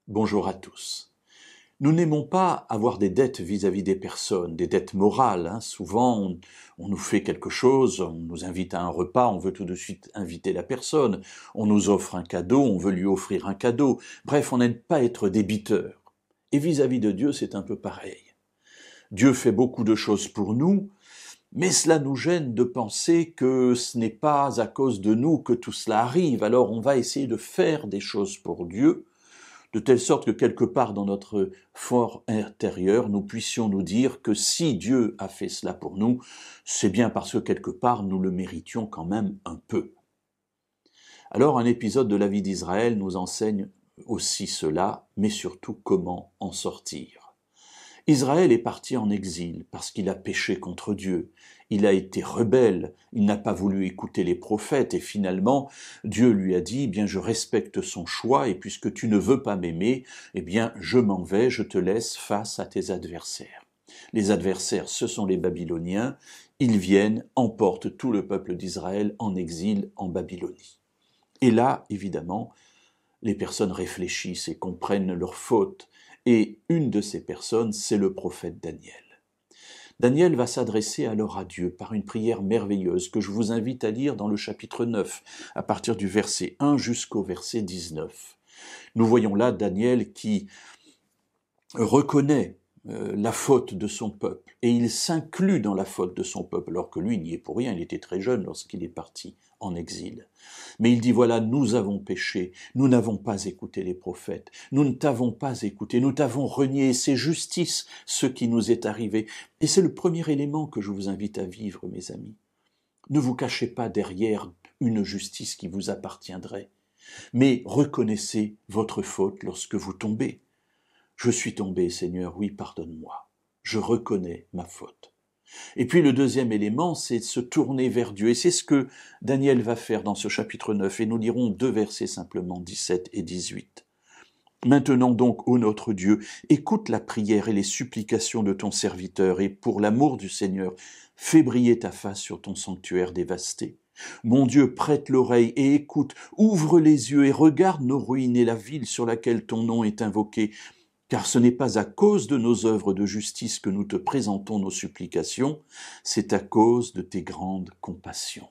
Bonjour à tous. Nous n'aimons pas avoir des dettes vis-à-vis des personnes, des dettes morales. Souvent, on nous fait quelque chose, on nous invite à un repas, on veut tout de suite inviter la personne. On nous offre un cadeau, on veut lui offrir un cadeau. Bref, on n'aime pas être débiteur. Et vis-à-vis de Dieu, c'est un peu pareil. Dieu fait beaucoup de choses pour nous, mais cela nous gêne de penser que ce n'est pas à cause de nous que tout cela arrive. Alors on va essayer de faire des choses pour Dieu, de telle sorte que quelque part dans notre fort intérieur, nous puissions nous dire que si Dieu a fait cela pour nous, c'est bien parce que quelque part nous le méritions quand même un peu. Alors un épisode de la vie d'Israël nous enseigne aussi cela, mais surtout comment en sortir. Israël est parti en exil parce qu'il a péché contre Dieu. Il a été rebelle, il n'a pas voulu écouter les prophètes et finalement Dieu lui a dit, bien je respecte son choix et puisque tu ne veux pas m'aimer, eh bien je m'en vais, je te laisse face à tes adversaires. Les adversaires, ce sont les Babyloniens, ils viennent, emportent tout le peuple d'Israël en exil en Babylonie. Et là, évidemment, les personnes réfléchissent et comprennent leurs fautes. Et une de ces personnes, c'est le prophète Daniel. Daniel va s'adresser alors à Dieu par une prière merveilleuse que je vous invite à lire dans le chapitre 9, à partir du verset 1 jusqu'au verset 19. Nous voyons là Daniel qui reconnaît la faute de son peuple, et il s'inclut dans la faute de son peuple, alors que lui n'y est pour rien, il était très jeune lorsqu'il est parti en exil. Mais il dit, voilà, nous avons péché, nous n'avons pas écouté les prophètes, nous ne t'avons pas écouté, nous t'avons renié, et c'est justice ce qui nous est arrivé. Et c'est le premier élément que je vous invite à vivre, mes amis. Ne vous cachez pas derrière une justice qui vous appartiendrait, mais reconnaissez votre faute lorsque vous tombez. Je suis tombé, Seigneur, oui, pardonne-moi. Je reconnais ma faute. Et puis le deuxième élément, c'est de se tourner vers Dieu. Et c'est ce que Daniel va faire dans ce chapitre 9. Et nous lirons 2 versets simplement, 17 et 18. Maintenant donc, ô notre Dieu, écoute la prière et les supplications de ton serviteur, et pour l'amour du Seigneur, fais briller ta face sur ton sanctuaire dévasté. Mon Dieu, prête l'oreille et écoute, ouvre les yeux et regarde nos ruines et la ville sur laquelle ton nom est invoqué, car ce n'est pas à cause de nos œuvres de justice que nous te présentons nos supplications, c'est à cause de tes grandes compassions.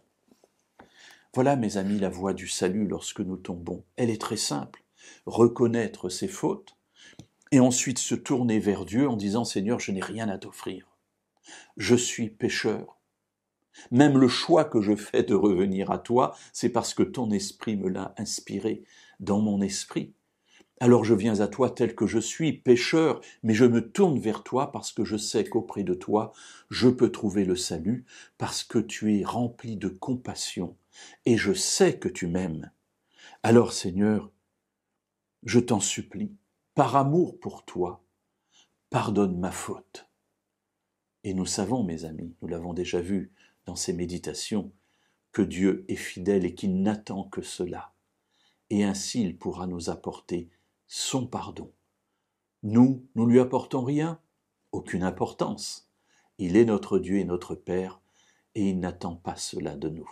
Voilà, mes amis, la voie du salut lorsque nous tombons. Elle est très simple. Reconnaître ses fautes et ensuite se tourner vers Dieu en disant « Seigneur, je n'ai rien à t'offrir. Je suis pécheur. Même le choix que je fais de revenir à toi, c'est parce que ton esprit me l'a inspiré dans mon esprit. Alors je viens à toi tel que je suis, pécheur, mais je me tourne vers toi parce que je sais qu'auprès de toi, je peux trouver le salut, parce que tu es rempli de compassion, et je sais que tu m'aimes. Alors Seigneur, je t'en supplie, par amour pour toi, pardonne ma faute. » Et nous savons, mes amis, nous l'avons déjà vu dans ces méditations, que Dieu est fidèle et qu'il n'attend que cela. Et ainsi il pourra nous apporter son pardon. Nous lui apportons rien, aucune importance. Il est notre Dieu et notre Père, et il n'attend pas cela de nous.